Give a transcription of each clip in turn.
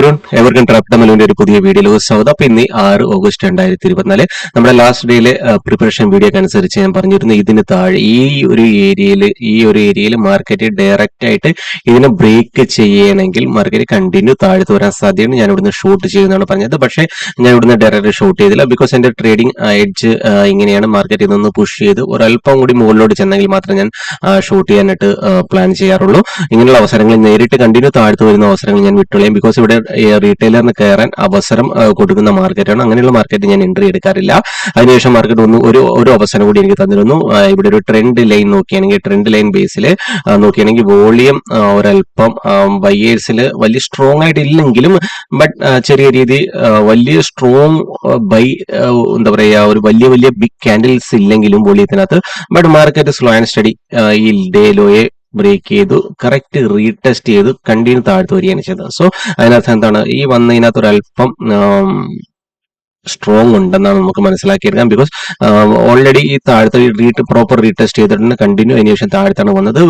എവർക്കും trap തമ്മിലിന്റെ ഒരു പുതിയ വീഡിയോയിലേക്ക് സ്വാഗതം. അപ്പൊ ഇന്ന് 6 ഓഗസ്റ്റ് 2024 നമ്മുടെ ലാസ്റ്റ് ഡേയിലെ പ്രിപ്പറേഷൻ വീഡിയോക്ക് അനുസരിച്ച് ഞാൻ പറഞ്ഞിരുന്നു ഇതിന് താഴെ ഈ ഒരു ഏരിയയിൽ മാർക്കറ്റ് ഡയറക്റ്റ് ആയിട്ട് ഇതിനെ ബ്രേക്ക് ചെയ്യണമെങ്കിൽ മാർക്കറ്റ് കണ്ടിന്യൂ താഴ്ത്തു വരാൻ സാധ്യതയാണ്. ഞാൻ ഇവിടുന്ന് ഷോട്ട് ചെയ്യുന്നതാണ് പറഞ്ഞത്. പക്ഷേ ഞാൻ ഇവിടുന്ന് ഡയറക്റ്റ് ഷോട്ട് ചെയ്തില്ല. ബിക്കോസ് എന്റെ ട്രേഡിംഗ് എഡ്ജ് ഇങ്ങനെയാണ്. മാർക്കറ്റ് ഇതൊന്ന് പുഷ് ചെയ്ത് ഒരല്പം കൂടി മുകളിലോട്ട് ചെന്നെങ്കിൽ മാത്രം ഞാൻ ഷോട്ട് ചെയ്യാനായിട്ട് പ്ലാൻ ചെയ്യാറുള്ളൂ. ഇങ്ങനെയുള്ള അവസരങ്ങൾ നേരിട്ട് കണ്ടിന്യൂ താഴ്ത്തു വരുന്ന അവസരങ്ങൾ ഞാൻ വിട്ടുകളയും. ബിക്കോസ് ഇവിടെ റീറ്റെയിലറിന് കയറാൻ അവസരം കൊടുക്കുന്ന മാർക്കറ്റാണ്. അങ്ങനെയുള്ള മാർക്കറ്റ് ഞാൻ എൻട്രി എടുക്കാറില്ല. അതിനുശേഷം മാർക്കറ്റ് ഒരു അവസരം കൂടി എനിക്ക് തന്നിരുന്നു. ഇവിടെ ഒരു ട്രെൻഡ് ലൈൻ നോക്കിയാണെങ്കിൽ ട്രെൻഡ് ലൈൻ ബേസിൽ നോക്കിയാണെങ്കിൽ വോളിയം ഒരല്പം ബയേഴ്സിൽ വലിയ സ്ട്രോങ് ആയിട്ട് ഇല്ലെങ്കിലും ബട്ട് ചെറിയ രീതി വലിയ സ്ട്രോങ് ബൈ എന്താ പറയുക ഒരു വലിയ ബിഗ് ക്യാൻഡിൽസ് ഇല്ലെങ്കിലും വോളിയത്തിനകത്ത് but market slow and steady ഈ ഡേ ലോയെ ബ്രേക്ക് ചെയ്തു കറക്റ്റ് റീടെസ്റ്റ് ചെയ്തു കണ്ടിന്യൂ താഴ്ത്തു വരികയാണ് ചെയ്തത്. സോ അതിനർത്ഥം എന്താണ് ഈ വന്നതിനകത്ത് ഒരല്പം സ്ട്രോങ് ഉണ്ടെന്നാണ് നമുക്ക് മനസ്സിലാക്കിയെടുക്കാം. ബിക്കോസ് ഓൾറെഡി ഈ താഴത്തെ പ്രോപ്പർ റീടെസ്റ്റ് ചെയ്തിട്ടുണ്ട് കണ്ടിന്യൂ അതിനുശേഷം താഴത്താണ് വന്നത്.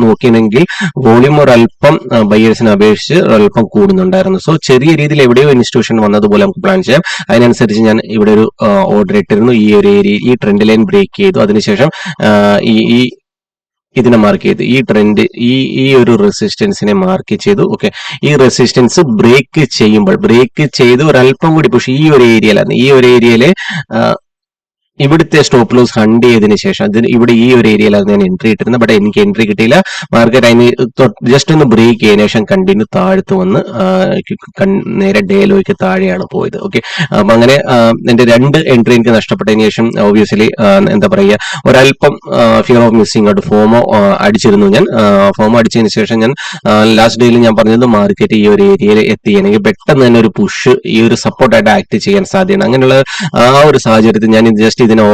നോക്കിയെങ്കിൽ വോളിയം ഒരല്പം ബയേഴ്സിനെ അപേക്ഷിച്ച് ഒരല്പം കൂടുന്നുണ്ടായിരുന്നു. സോ ചെറിയ രീതിയിൽ എവിടെയോ ഇൻസ്റ്റിറ്റ്യൂഷൻ വന്നതുപോലെ നമുക്ക് പ്ലാൻ ചെയ്യാം. അതിനനുസരിച്ച് ഞാൻ ഇവിടെ ഒരു ഓർഡർ ഇട്ടിരുന്നു. ഈ ഒരു ഏരിയ ഈ ട്രെൻഡ് ലൈൻ ബ്രേക്ക് ചെയ്തു. അതിനുശേഷം ഈ ഇതിനെ മാർക്ക് ചെയ്തു. ഈ ട്രെൻഡ് ഈ ഒരു റെസിസ്റ്റൻസിനെ മാർക്ക് ചെയ്തു. ഓക്കെ, ഈ റെസിസ്റ്റൻസ് ബ്രേക്ക് ചെയ്ത് ഒരല്പം കൂടി പുഷ് ഈ ഒരു ഏരിയയിലെ ഇവിടുത്തെ സ്റ്റോപ്പ് ലോസ് ഹണ്ട് ചെയ്തതിനു ശേഷം ഇവിടെ ഈ ഒരു ഏരിയയിലാണ് ഞാൻ എൻട്രി ഇട്ടിരുന്നത്. ബട്ട് എനിക്ക് എൻട്രി കിട്ടിയില്ല. മാർക്കറ്റ് അതിന് ജസ്റ്റ് ഒന്ന് ബ്രേക്ക് ചെയ്തതിനു ശേഷം കണ്ടിന്യൂ താഴ്ത്തു വന്ന് നേരെ ഡേ ലോയ്ക്ക് താഴെയാണ് പോയത്. ഓക്കെ, അപ്പൊ അങ്ങനെ എന്റെ 2 എൻട്രി എനിക്ക് നഷ്ടപ്പെട്ടതിന് ശേഷം ഒബ്വിയസ്ലി എന്താ പറയുക ഒരല്പം ഫിയർ ഓഫ് മിസ്സിംഗ് ഔട്ട് ഫോമോ അടിച്ചിരുന്നു. ഞാൻ ഫോമോ അടിച്ചതിന് ശേഷം ഞാൻ ലാസ്റ്റ് ഡേയിൽ ഞാൻ പറഞ്ഞത് മാർക്കറ്റ് ഈ ഒരു ഏരിയയിൽ എത്തിയെങ്കിൽ പെട്ടെന്ന് തന്നെ ഒരു പുഷ് ഈ ഒരു സപ്പോർട്ടായിട്ട് ആക്ട് ചെയ്യാൻ സാധ്യതയാണ്. അങ്ങനെയുള്ള ആ ഒരു സാഹചര്യത്തിൽ ഞാൻ ജസ്റ്റ് ഇതിനെ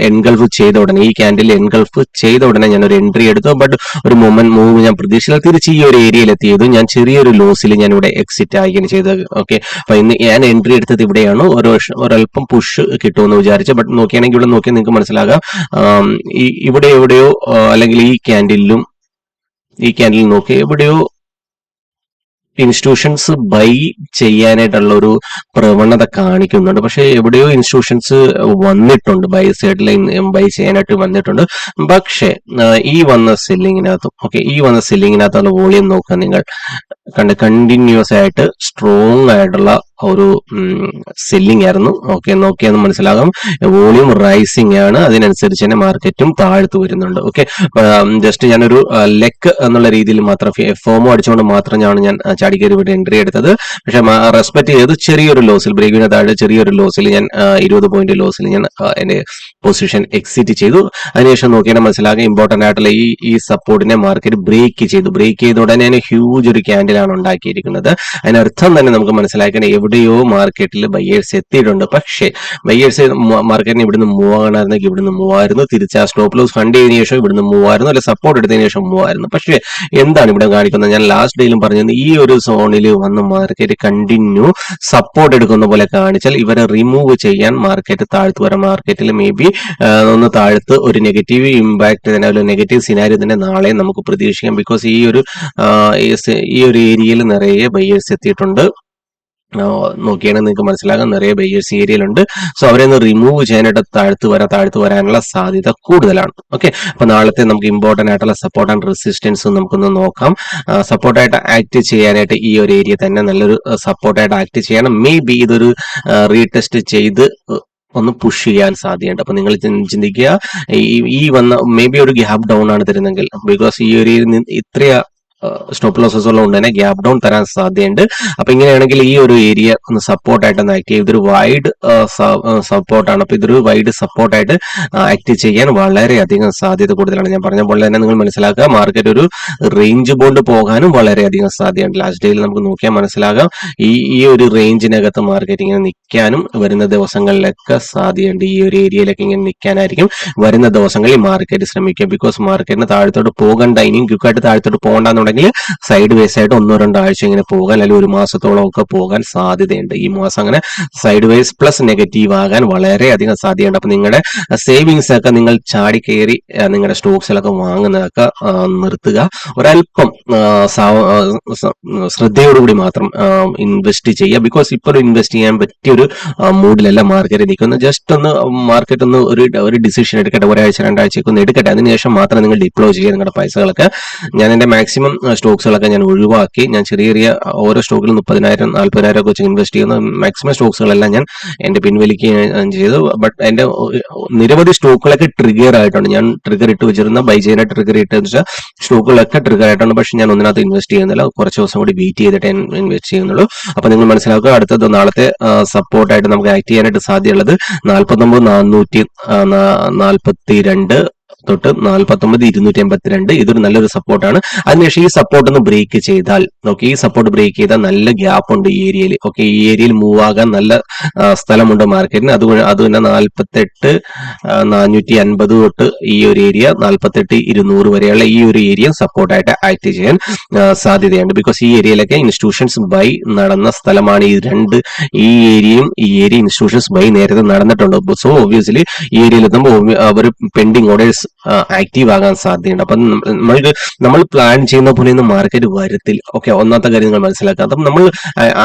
എൻഗൾഫ് ചെയ്ത ഉടനെ ഈ ക്യാൻഡിൽ എൻഗൾഫ് ചെയ്ത ഉടനെ ഞാൻ ഒരു എൻട്രി എടുത്തു. ബട്ട് ഒരു മൂവ് ഞാൻ പ്രതീക്ഷിച്ചില്ല. തിരിച്ച് ഈ ഒരു ഏരിയയിൽ എത്തിയത് ഞാൻ ചെറിയൊരു ലോസിൽ ഞാൻ ഇവിടെ എക്സിറ്റ് ആവുകയാണ് ചെയ്തത്. ഓക്കെ, അപ്പൊ ഇന്ന് ഞാൻ എൻട്രി എടുത്തത് ഇവിടെയാണ്. ഒരല്പം പുഷ് കിട്ടുമെന്ന് വിചാരിച്ചു. ബട്ട് നോക്കിയാണെങ്കിൽ ഇവിടെ നോക്കിയാൽ നിങ്ങൾക്ക് മനസ്സിലാകാം ഇവിടെ എവിടെയോ അല്ലെങ്കിൽ ഈ ക്യാൻഡിൽ നോക്കി എവിടെയോ ഇൻസ്റ്റിറ്റ്യൂഷൻസ് ബൈ ചെയ്യാനായിട്ടുള്ള ഒരു പ്രവണത കാണിക്കുന്നുണ്ട്. പക്ഷെ എവിടെയോ ഇൻസ്റ്റിറ്റ്യൂഷൻസ് വന്നിട്ടുണ്ട് ബൈ സൈഡിൽ ബൈ ചെയ്യാനായിട്ട് വന്നിട്ടുണ്ട്. പക്ഷെ ഈ വന്ന സെല്ലിങ്ങിനകത്തുള്ള വോളിയം നോക്കുക നിങ്ങൾ കണ്ടിന്യൂസ് ആയിട്ട് സ്ട്രോങ് ആയിട്ടുള്ള ഒരു സെല്ലിംഗ് ആയിരുന്നു. ഓക്കെ, നോക്കിയാൽ മനസ്സിലാകും വോളിയം റൈസിംഗ് ആണ്. അതിനനുസരിച്ച് തന്നെ മാർക്കറ്റും താഴ്ത്തു വരുന്നുണ്ട്. ഓക്കെ, ജസ്റ്റ് ഞാനൊരു ലെക്ക് എന്നുള്ള രീതിയിൽ മാത്രം ഫോമോ അടിച്ചുകൊണ്ട് മാത്രമാണ് ഞാൻ ചാടിക്കയറി ഇവിടെ എൻട്രി എടുത്തത്. പക്ഷെ റെസ്പെക്ട് ചെയ്ത് ചെറിയൊരു ലോസിൽ ബ്രേക്കിന് താഴെ ചെറിയൊരു ലോസിൽ ഞാൻ 20 പോയിന്റ് ലോസിൽ ഞാൻ എന്റെ പൊസിഷൻ എക്സിറ്റ് ചെയ്തു. അതിനുശേഷം നോക്കിയാൽ മനസ്സിലാകും ഇമ്പോർട്ടന്റ് ആയിട്ടുള്ള ഈ സപ്പോർട്ടിനെ മാർക്കറ്റ് ബ്രേക്ക് ചെയ്ത ഉടനെ ഹ്യൂജ് ഒരു ക്യാൻഡിലാണ് ഉണ്ടാക്കിയിരിക്കുന്നത്. അതിനർത്ഥം തന്നെ നമുക്ക് മനസ്സിലാക്കാൻ എവിടെയോ മാർക്കറ്റിൽ ബയേഴ്സ് എത്തിയിട്ടുണ്ട്. പക്ഷേ ബയേഴ്സ് മാർക്കറ്റിന് ഇവിടുന്ന് മൂവ് ആകണമെങ്കിൽ ഇവിടുന്ന് മൂവായിരുന്നു. തിരിച്ച് ആ സ്റ്റോപ്പ് ലോസ് ഫണ്ട് ചെയ്തതിനു ശേഷം ഇവിടുന്ന് മൂവായിരുന്നു, അല്ലെ സപ്പോർട്ട് എടുത്തതിനു ശേഷം മൂവായിരുന്നു. പക്ഷേ എന്താണ് ഇവിടെ കാണിക്കുന്നത്? ഞാൻ ലാസ്റ്റ് ഡേയിലും പറഞ്ഞത് ഈ ഒരു സോണിൽ വന്ന് മാർക്കറ്റ് കണ്ടിന്യൂ സപ്പോർട്ട് എടുക്കുന്ന പോലെ കാണിച്ചാൽ ഇവരെ റിമൂവ് ചെയ്യാൻ മാർക്കറ്റ് താഴ്ത്തു വരാം. മാർക്കറ്റിൽ മേ ബി ഒന്ന് താഴ്ത്ത് ഒരു നെഗറ്റീവ് ഇമ്പാക്ട് തന്നെ ഒരു നെഗറ്റീവ് സിനാരിയോ തന്നെ നാളെ നമുക്ക് പ്രതീക്ഷിക്കാം. ബിക്കോസ് ഈ ഒരു ഏരിയയിൽ നിറയെ ബയേഴ്സ് എത്തിയിട്ടുണ്ട്. നോക്കിയാണെങ്കിൽ നിങ്ങൾക്ക് മനസ്സിലാകാം നിറയെ ബയേഴ്സ് ഏരിയയിലുണ്ട്. സോ അവരെ ഒന്ന് റിമൂവ് ചെയ്യാനായിട്ട് താഴ്ത്തു വരാനുള്ള സാധ്യത കൂടുതലാണ്. ഓക്കെ, അപ്പൊ നാളത്തെ നമുക്ക് ഇമ്പോർട്ടന്റ് ആയിട്ടുള്ള സപ്പോർട്ട് ആൻഡ് റെസിസ്റ്റൻസ് നമുക്കൊന്ന് നോക്കാം. സപ്പോർട്ടായിട്ട് ആക്ട് ചെയ്യാനായിട്ട് ഈ ഒരു ഏരിയ തന്നെ നല്ലൊരു സപ്പോർട്ടായിട്ട് ആക്ട് ചെയ്യണം. മേ ബി ഇതൊരു റീടെസ്റ്റ് ചെയ്ത് ഒന്ന് പുഷ് ചെയ്യാൻ സാധ്യതയുണ്ട്. അപ്പൊ നിങ്ങൾ ചിന്തിക്കുക ഈ വന്ന മേ ബി ഒരു ഗ്യാപ് ഡൗൺ ആണ് തരുന്നെങ്കിൽ, ബിക്കോസ് ഈ ഒരു ഇത്രയ സ്റ്റോപ്പ് ലോസസ് ഉള്ളതുകൊണ്ട് തന്നെ ഗ്യാപ് ഡൗൺ തരാൻ സാധ്യതയുണ്ട്. അപ്പൊ ഇങ്ങനെയാണെങ്കിൽ ഈ ഒരു ഏരിയ ഒന്ന് സപ്പോർട്ടായിട്ട് ഒന്ന് ആക്ട് ചെയ്യും. ഇതൊരു വൈഡ് സപ്പോർട്ടാണ്. അപ്പൊ ഇതൊരു വൈഡ് സപ്പോർട്ടായിട്ട് ആക്ട് ചെയ്യാൻ വളരെയധികം സാധ്യത കൂടുതലാണ്. ഞാൻ പറഞ്ഞ പോലെ തന്നെ നിങ്ങൾ മനസ്സിലാക്കുക മാർക്കറ്റ് ഒരു റേഞ്ച് ബോണ്ട് പോകാനും വളരെയധികം സാധ്യതയുണ്ട്. ലാസ്റ്റ് ഡേയിൽ നമുക്ക് നോക്കിയാൽ മനസ്സിലാകാം ഈ ഒരു റേഞ്ചിനകത്ത് മാർക്കറ്റ് ഇങ്ങനെ നിൽക്കാനും വരുന്ന ദിവസങ്ങളിലൊക്കെ സാധ്യതയുണ്ട്. ഈ ഒരു ഏരിയയിലൊക്കെ ഇങ്ങനെ നിൽക്കാനായിരിക്കും വരുന്ന ദിവസങ്ങളിൽ മാർക്കറ്റ് ശ്രമിക്കുക. ബിക്കോസ് മാർക്കറ്റിന് താഴത്തോട്ട് പോകണ്ട, ഇനിയും ക്വിക്കായിട്ട് താഴത്തോട്ട് പോകണ്ടെന്നുണ്ടെങ്കിൽ എന്നുണ്ടെങ്കിൽ സൈഡ് വേസ് ആയിട്ട് 1-2 ആഴ്ച ഇങ്ങനെ പോകാൻ, അല്ലെങ്കിൽ 1 മാസത്തോളം ഒക്കെ പോകാൻ സാധ്യതയുണ്ട്. ഈ മാസം അങ്ങനെ സൈഡ് വേസ് പ്ലസ് നെഗറ്റീവ് ആകാൻ വളരെയധികം സാധ്യതയുണ്ട്. അപ്പൊ നിങ്ങളുടെ സേവിങ്സ് ഒക്കെ നിങ്ങൾ ചാടി കയറി നിങ്ങളുടെ സ്റ്റോക്സിലൊക്കെ വാങ്ങുന്നതൊക്കെ നിർത്തുക. ഒരല്പം ശ്രദ്ധയോടുകൂടി മാത്രം ഇൻവെസ്റ്റ് ചെയ്യുക. ബിക്കോസ് ഇപ്പോൾ ഇൻവെസ്റ്റ് ചെയ്യാൻ പറ്റിയൊരു മൂഡിലല്ല മാർക്കറ്റ് നിൽക്കുന്നത്. ജസ്റ്റ് ഒന്ന് മാർക്കറ്റ് ഒന്ന് ഒരു ഡിസിഷൻ എടുക്കട്ടെ, 1 ആഴ്ച 2 ആഴ്ചയൊക്കെ ഒന്ന് എടുക്കട്ടെ, അതിനുശേഷം മാത്രം നിങ്ങൾ ഡിപ്ലോയ് ചെയ്യുക നിങ്ങളുടെ പൈസകളൊക്കെ. ഞാൻ എൻ്റെ മാക്സിമം സ്റ്റോക്സുകളൊക്കെ ഞാൻ ഒഴിവാക്കി. ഞാൻ ചെറിയ ഓരോ സ്റ്റോക്കിലും 30,000 40,000 ഒക്കെ വെച്ച് ഇൻവെസ്റ്റ് ചെയ്യുന്ന മാക്സിമം സ്റ്റോക്സുകളെല്ലാം ഞാൻ എൻ്റെ പിൻവലിക്കുകയും ചെയ്തു. ബട്ട് എൻ്റെ നിരവധി സ്റ്റോക്കുകളൊക്കെ ട്രിഗർ ആയിട്ടുണ്ട്. ഞാൻ ട്രിഗർ ഇട്ട് വെച്ചിരുന്ന ബൈ ചെയ്യാൻ ട്രിഗർ ഇട്ട് വെച്ചാൽ സ്റ്റോക്കുകളൊക്കെ ട്രിഗർ ആയിട്ടുണ്ട്. പക്ഷെ ഞാൻ ഒന്നിനകത്ത് ഇൻവെസ്റ്റ് ചെയ്യുന്നില്ല. കുറച്ച് ദിവസം കൂടി വെയിറ്റ് ചെയ്തിട്ട് ഇൻവെസ്റ്റ് ചെയ്യുന്നുള്ളൂ. അപ്പൊ നിങ്ങൾ മനസ്സിലാക്കുക, അടുത്തത് നാളത്തെ സപ്പോർട്ടായിട്ട് നമുക്ക് ആക്ട് ചെയ്യാനായിട്ട് സാധ്യതയുള്ളത് 49,442 തൊട്ട് 49,282. ഇതൊരു നല്ലൊരു സപ്പോർട്ടാണ്. അതിനുശേഷം ഈ സപ്പോർട്ട് ഒന്ന് ബ്രേക്ക് ചെയ്താൽ, ഓക്കെ, ഈ സപ്പോർട്ട് ബ്രേക്ക് ചെയ്താൽ നല്ല ഗ്യാപ്പ് ഉണ്ട് ഈ ഏരിയയിൽ. ഓക്കെ, ഈ ഏരിയയിൽ മൂവ് ആകാൻ നല്ല സ്ഥലമുണ്ട് മാർക്കറ്റിന്. അതുതന്നെ 48,450 തൊട്ട് ഈ ഒരു ഏരിയ 48,200 വരെയുള്ള ഈ ഒരു ഏരിയ സപ്പോർട്ടായിട്ട് ആക്ട് ചെയ്യാൻ സാധ്യതയുണ്ട്. ബിക്കോസ് ഈ ഏരിയയിലൊക്കെ ഇൻസ്റ്റിറ്റ്യൂഷൻസ് ബൈ നടന്ന സ്ഥലമാണ്. ഈ ഏരിയയും ഇൻസ്റ്റിറ്റ്യൂഷൻസ് ബൈ നേരത്തെ നടന്നിട്ടുണ്ട്. സോ ഒബ്വിയസ്ലി ഈ ഏരിയയിൽ എത്തുമ്പോൾ അവർ പെൻഡിങ് ഓർഡേഴ്സ് ആക്റ്റീവ് ആകാൻ സാധ്യതയുണ്ട്. അപ്പം നമ്മൾ പ്ലാൻ ചെയ്യുന്ന പോലെ ഒന്നും മാർക്കറ്റ് വരത്തില്ല. ഓക്കെ, ഒന്നാമത്തെ കാര്യം നിങ്ങൾ മനസ്സിലാക്കുക. അപ്പം നമ്മൾ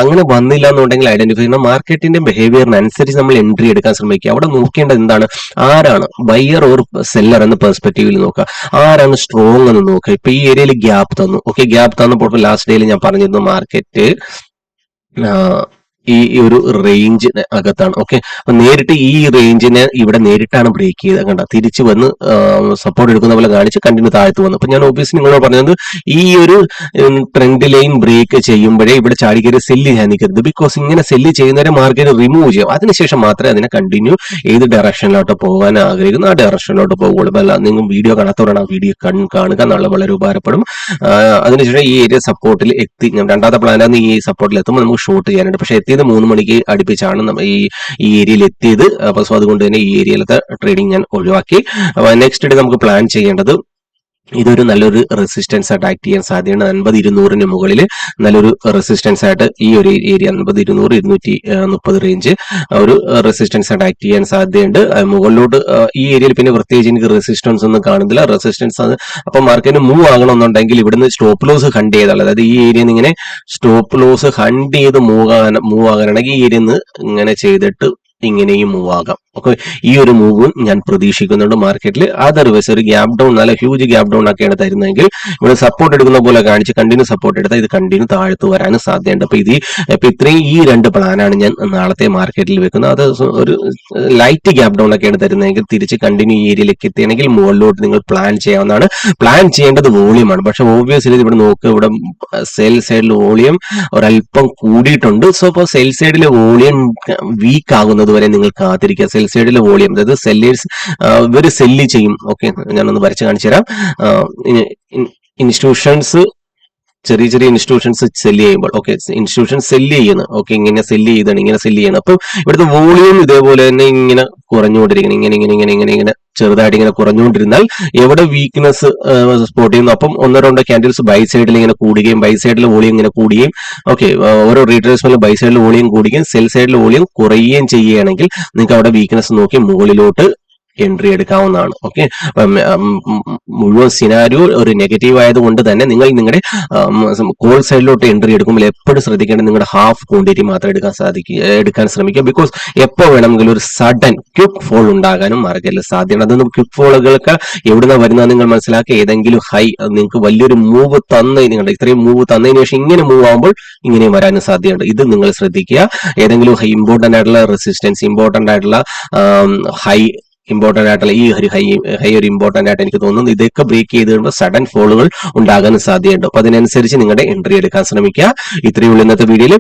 അങ്ങനെ വന്നില്ല എന്നുണ്ടെങ്കിൽ ഐഡന്റിഫൈ ചെയ്യുന്ന മാർക്കറ്റിന്റെ ബിഹേവിയറിനനുസരിച്ച് നമ്മൾ എൻട്രി എടുക്കാൻ ശ്രമിക്കുക. അവിടെ നോക്കേണ്ടത് എന്താണ്, ആരാണ് ബയർ ഓർ സെല്ലർ എന്ന പെർസ്പെക്റ്റീവിൽ നോക്കുക, ആരാണ് സ്ട്രോങ് എന്ന് നോക്കുക. ഇപ്പൊ ഈ ഏരിയയിൽ ഗ്യാപ്പ് തന്നു. ഓക്കെ, ഗ്യാപ്പ് തന്നപ്പോൾ ലാസ്റ്റ് ഡേയിൽ ഞാൻ പറഞ്ഞിരുന്നു മാർക്കറ്റ് ഈ ഒരു റേഞ്ച് അകത്താണ്. ഓക്കെ, അപ്പൊ നേരിട്ട് ഈ റേഞ്ചിനെ ഇവിടെ നേരിട്ടാണ് ബ്രേക്ക് ചെയ്തത്. കണ്ട, തിരിച്ചു വന്ന് സപ്പോർട്ട് എടുക്കുന്ന പോലെ കാണിച്ച് കണ്ടിന്യൂ താഴ്ത്തു വന്നു. അപ്പൊ ഞാൻ ഓബിയസ്ലി നിങ്ങളോട് പറഞ്ഞത് ഈ ഒരു ട്രെൻഡ് ലൈൻ ബ്രേക്ക് ചെയ്യുമ്പോഴേ ഇവിടെ ചാടി കയറി സെല്ല് ചെയ്യാൻ നിൽക്കരുത്. ബിക്കോസ് ഇങ്ങനെ സെല്ല് ചെയ്യുന്നവരെ മാർക്കറ്റ് റിമൂവ് ചെയ്യും. അതിനുശേഷം മാത്രമേ അതിനെ കണ്ടിന്യൂ ഏത് ഡയറക്ഷനിലോട്ട് പോകാൻ ആഗ്രഹിക്കുന്നു ആ ഡയറക്ഷനിലോട്ട് പോകുള്ളൂ. അല്ല, നിങ്ങൾ വീഡിയോ കാണാത്തവരാണ് ആ വീഡിയോ കാണുക എന്നുള്ള വളരെ ഉപകാരപ്പെടും. അതിനുശേഷം ഈ ഏരിയ സപ്പോർട്ടിൽ എത്തി. ഞാൻ രണ്ടാമത്തെ പ്ലാനാണ് ഈ സപ്പോർട്ടിൽ എത്തുമ്പോൾ നമുക്ക് ഷോർട്ട് ചെയ്യാനുണ്ട്. പക്ഷെ 3 മണിക്ക് അടുപ്പിച്ചാണ് ഈ ഏരിയയിൽ എത്തിയത്. അപ്പൊ സോ അതുകൊണ്ട് തന്നെ ഈ ഏരിയയിലത്തെ ട്രേഡിംഗ് ഞാൻ ഒഴിവാക്കി. അപ്പൊ നെക്സ്റ്റ് ഡേ നമുക്ക് പ്ലാൻ ചെയ്യേണ്ടത് ഇതൊരു നല്ലൊരു റെസിസ്റ്റൻസ് ആയിട്ട് ആക്ട് ചെയ്യാൻ സാധ്യതയുണ്ട്. 50-200 മുകളിൽ നല്ലൊരു റെസിസ്റ്റൻസ് ആയിട്ട് ഈ ഒരു ഏരിയ 50-200-230 റേഞ്ച് ഒരു റെസിസ്റ്റൻസ് ആയിട്ട് ആക്ട് ചെയ്യാൻ സാധ്യതയുണ്ട്. മുകളിലോട്ട് ഈ ഏരിയയിൽ പിന്നെ പ്രത്യേകിച്ച് എനിക്ക് റെസിസ്റ്റൻസ് ഒന്നും കാണുന്നില്ല. റെസിസ്റ്റൻസ് ആണ്. അപ്പൊ മാർക്കറ്റിന് മൂവ് ആകണമെന്നുണ്ടെങ്കിൽ ഇവിടുന്ന് സ്റ്റോപ്പ് ലോസ് ഹണ്ട് ചെയ്താൽ, അതായത് ഈ ഏരിയയിൽ നിന്ന് ഇങ്ങനെ സ്റ്റോപ്പ് ലോസ് ഹണ്ട് ചെയ്ത് മൂവ് ആകാനാണെങ്കിൽ ഈ ഏരിയയിൽ നിന്ന് ഇങ്ങനെ ചെയ്തിട്ട് ഇങ്ങനെയും മൂവ് ആകാം. ഓക്കെ, ഈ ഒരു മൂവും ഞാൻ പ്രതീക്ഷിക്കുന്നുണ്ട് മാർക്കറ്റിൽ. അതർവൈസ് ഒരു ഗ്യാപ് ഡൗൺ, നല്ല ഹ്യൂജ് ഗ്യാപ് ഡൗൺ ഒക്കെയാണ് തരുന്നതെങ്കിൽ ഇവിടെ സപ്പോർട്ട് എടുക്കുന്ന പോലെ കാണിച്ച് കണ്ടിന്യൂ സപ്പോർട്ട് എടുത്താൽ ഇത് കണ്ടിന്യൂ താഴ്ത്തു വരാനും സാധ്യതയുണ്ട്. അപ്പൊ ഇത്രയും ഈ 2 പ്ലാനാണ് ഞാൻ നാളത്തെ മാർക്കറ്റിൽ വെക്കുന്നത്. അത് ഒരു ലൈറ്റ് ഗ്യാപ് ഡൗൺ ഒക്കെയാണ് തരുന്നതെങ്കിൽ തിരിച്ച് കണ്ടിന്യൂ ഈ ഏരിയയിലേക്ക് എത്തിയണമെങ്കിൽ മുകളിലോട്ട് നിങ്ങൾ പ്ലാൻ ചെയ്യാവുന്നതാണ്. പ്ലാൻ ചെയ്യേണ്ടത് വോളിയമാണ്. പക്ഷെ ഓബ്വിയസ്ലി ഇവിടെ നോക്കുക, ഇവിടെ സെൽ സൈഡിൽ വോളിയം ഒരല്പം കൂടിയിട്ടുണ്ട്. സോ അപ്പോൾ സെൽ സൈഡിലെ വോളിയം വീക്ക് ആകുന്നത് വരെ നിങ്ങൾ കാത്തിരിക്കുക. സെൽ സൈഡിലെ വോളിയം, അതായത് സെല്ലേഴ്സ് ഇവര് സെല്ല് ചെയ്യും. ഓക്കെ, ഞാനൊന്ന് വരച്ച് കാണിച്ചു തരാം. ഇൻസ്റ്റിറ്റ്യൂഷൻസ്, ചെറിയ ഇൻസ്റ്റിറ്റ്യൂഷൻസ് സെല്ല് ചെയ്യുമ്പോൾ, ഓക്കെ, ഇൻസ്റ്റിറ്റ്യൂഷൻ സെല്ല് ചെയ്യുന്നത്, ഓക്കെ, ഇങ്ങനെ സെല്ല് ചെയ്താണ്, ഇങ്ങനെ സെല്ല് ചെയ്യണം. അപ്പം ഇവിടുത്തെ വോളിയം ഇതേപോലെ തന്നെ ഇങ്ങനെ കുറഞ്ഞുകൊണ്ടിരിക്കണം. ഇങ്ങനെ ചെറുതായിട്ട് ഇങ്ങനെ കുറഞ്ഞുകൊണ്ടിരുന്നാൽ എവിടെ വീക്ക്നെസ് സ്പോട്ട് ചെയ്യുന്നു അപ്പം 1-2 ക്യാൻഡിൽസ് ബൈ സൈഡിൽ ഇങ്ങനെ കൂടുകയും ബൈ സൈഡിൽ വോളിയം ഇങ്ങനെ കൂടുകയും, ഓക്കെ, ഓരോ റീട്രേസ്മെന്റിലും ബൈ സൈഡിൽ വോളിയം കൂടുകയും സെൽ സൈഡിൽ വോളിയം കുറയുകയും ചെയ്യുകയാണെങ്കിൽ നിങ്ങൾക്ക് അവിടെ വീക്ക്നെസ് നോക്കി മുകളിലോട്ട് എൻട്രി എടുക്കാവുന്നതാണ്. ഓക്കെ, മുഴുവൻ സിനാരിയോ ഒരു നെഗറ്റീവ് ആയതുകൊണ്ട് തന്നെ നിങ്ങൾ നിങ്ങളുടെ കോൾ സൈഡിലോട്ട് എൻട്രി എടുക്കുമ്പോൾ എപ്പോഴും ശ്രദ്ധിക്കേണ്ടത് നിങ്ങളുടെ ഹാഫ് ക്വാണ്ടിറ്റി മാത്രം എടുക്കാൻ ശ്രമിക്കുക. ബിക്കോസ് എപ്പോൾ വേണമെങ്കിലും ഒരു സഡൻ ക്വിക്ക് ഫോൾ ഉണ്ടാകാനും മാർക്കറ്റിൽ സാധ്യത. അതൊന്നും ക്വിക്ക് ഫോളുകളൊക്കെ എവിടുന്ന വരുന്നത് നിങ്ങൾ മനസ്സിലാക്കുക. ഏതെങ്കിലും ഹൈ നിങ്ങൾക്ക് വലിയൊരു മൂവ് നിങ്ങളുടെ ഇത്രയും മൂവ് തന്നതിന് ശേഷം ഇങ്ങനെ മൂവ് ആകുമ്പോൾ ഇങ്ങനെയും വരാനും സാധ്യതയുണ്ട്. ഇത് നിങ്ങൾ ശ്രദ്ധിക്കുക. ഏതെങ്കിലും ഇമ്പോർട്ടന്റ് ആയിട്ടുള്ള റെസിസ്റ്റൻസ്, ഇമ്പോർട്ടന്റ് ആയിട്ടുള്ള ഇമ്പോർട്ടന്റ് ആയിട്ടുള്ള ഈ ഒരു ഹൈ ഒരു ഇമ്പോർട്ടന്റ് ആയിട്ട് എനിക്ക് തോന്നുന്നു. ഇതൊക്കെ ബ്രേക്ക് ചെയ്ത് കഴിയുമ്പോൾ സഡൻ ഫോളുകൾ ഉണ്ടാകാൻ സാധ്യതയുണ്ട്. അപ്പൊ അതിനനുസരിച്ച് നിങ്ങളുടെ എൻട്രി എടുക്കാൻ ശ്രമിക്കുക. ഇത്രയുള്ള ഇന്നത്തെ വീഡിയോയിൽ